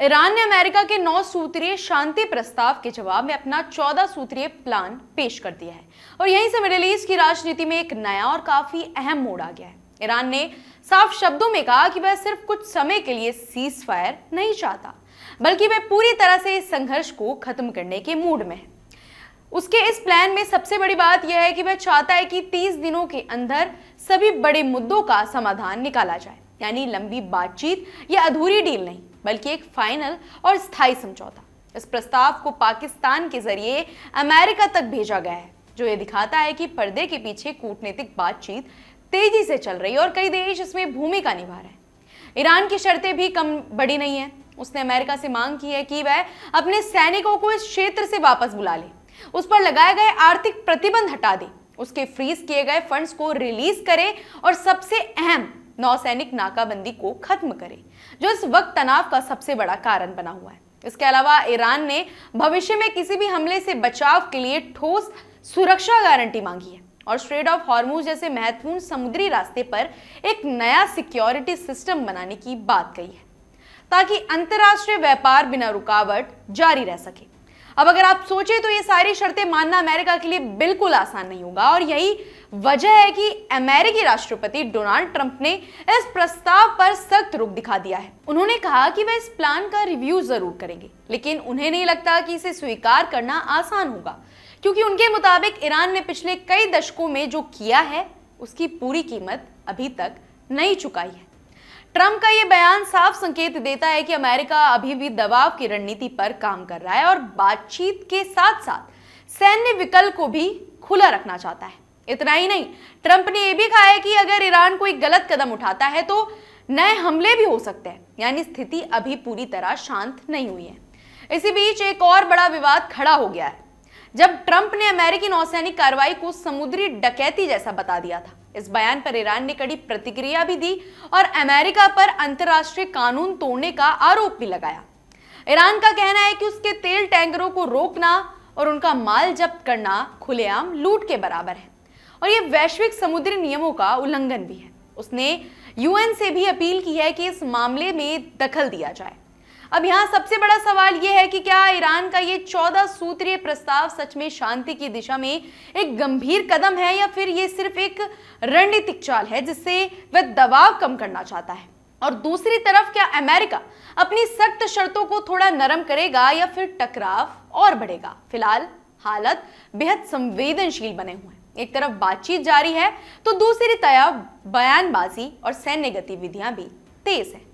Iran ने America के 9 सूत्रीय शांति प्रस्ताव के जवाब में अपना 14 सूत्रीय प्लान पेश कर दिया है और यहीं से मिडिल ईस्ट की राजनीति में एक नया और काफी अहम मोड़ आ गया है। ईरान ने साफ शब्दों में कहा कि वह सिर्फ कुछ समय के लिए सीज फायर नहीं चाहता, बल्कि वह पूरी तरह से इस संघर्ष को खत्म करने के मूड में है। उसके इस प्लान में सबसे बड़ी बात यह है कि वह चाहता है कि 30 दिनों के अंदर सभी बड़े मुद्दों का समाधान निकाला जाए, यानी लंबी बातचीत या अधूरी डील नहीं, बल्कि एक फाइनल और स्थायी समझौता। इस प्रस्ताव को पाकिस्तान के जरिए अमेरिका तक भेजा गया है, जो ये दिखाता है कि पर्दे के पीछे कूटनीतिक बातचीत तेजी से चल रही है और कई देश इसमें भूमिका निभा रहे हैं। ईरान की शर्तें भी कम बड़ी नहीं है। उसने अमेरिका से मांग की है कि वह अपने सैनिकों को इस क्षेत्र से वापस बुला ले, उस पर लगाए गए आर्थिक प्रतिबंध हटा दे, उसके फ्रीज किए गए फंड्स को रिलीज करे और सबसे अहम नौसैनिक नाकाबंदी को खत्म करे, जो इस वक्त तनाव का सबसे बड़ा कारण बना हुआ है। इसके अलावा ईरान ने भविष्य में किसी भी हमले से बचाव के लिए ठोस सुरक्षा गारंटी मांगी है और स्ट्रेट ऑफ हॉर्मुज जैसे महत्वपूर्ण समुद्री रास्ते पर एक नया सिक्योरिटी सिस्टम बनाने की बात कही है, ताकि अंतर्राष्ट्रीय व्यापार बिना रुकावट जारी रह सके। अब अगर आप सोचें तो ये सारी शर्तें मानना अमेरिका के लिए बिल्कुल आसान नहीं होगा और यही वजह है कि अमेरिकी राष्ट्रपति डोनाल्ड ट्रंप ने इस प्रस्ताव पर सख्त रुख दिखा दिया है। उन्होंने कहा कि वे इस प्लान का रिव्यू जरूर करेंगे, लेकिन उन्हें नहीं लगता कि इसे स्वीकार करना आसान होगा, क्योंकि उनके मुताबिक ईरान ने पिछले कई दशकों में जो किया है उसकी पूरी कीमत अभी तक नहीं चुकाई है। ट्रंप का यह बयान साफ संकेत देता है कि अमेरिका अभी भी दबाव की रणनीति पर काम कर रहा है और बातचीत के साथ साथ सैन्य विकल्प को भी खुला रखना चाहता है। इतना ही नहीं, ट्रंप ने यह भी कहा है कि अगर ईरान कोई गलत कदम उठाता है तो नए हमले भी हो सकते हैं, यानी स्थिति अभी पूरी तरह शांत नहीं हुई है। इसी बीच एक और बड़ा विवाद खड़ा हो गया है जब ट्रंप ने अमेरिकी नौसैनिक कार्रवाई को समुद्री डकैती जैसा बता दिया था। इस बयान पर ईरान ने कड़ी प्रतिक्रिया भी दी और अमेरिका पर अंतर्राष्ट्रीय कानून तोड़ने का आरोप भी लगाया। ईरान का कहना है कि उसके तेल टैंकरों को रोकना और उनका माल जब्त करना खुलेआम लूट के बराबर है और यह वैश्विक समुद्री नियमों का उल्लंघन भी है। उसने यूएन से भी अपील की है कि इस मामले में दखल दिया जाए। अब यहाँ सबसे बड़ा सवाल यह है कि क्या ईरान का ये 14 सूत्रीय प्रस्ताव सच में शांति की दिशा में एक गंभीर कदम है या फिर ये सिर्फ एक रणनीतिक चाल है जिससे वह दबाव कम करना चाहता है। और दूसरी तरफ क्या अमेरिका अपनी सख्त शर्तों को थोड़ा नरम करेगा या फिर टकराव और बढ़ेगा। फिलहाल हालत बेहद संवेदनशील बने हुए हैं। एक तरफ बातचीत जारी है तो दूसरी तरफ बयानबाजी और सैन्य गतिविधियां भी तेज है।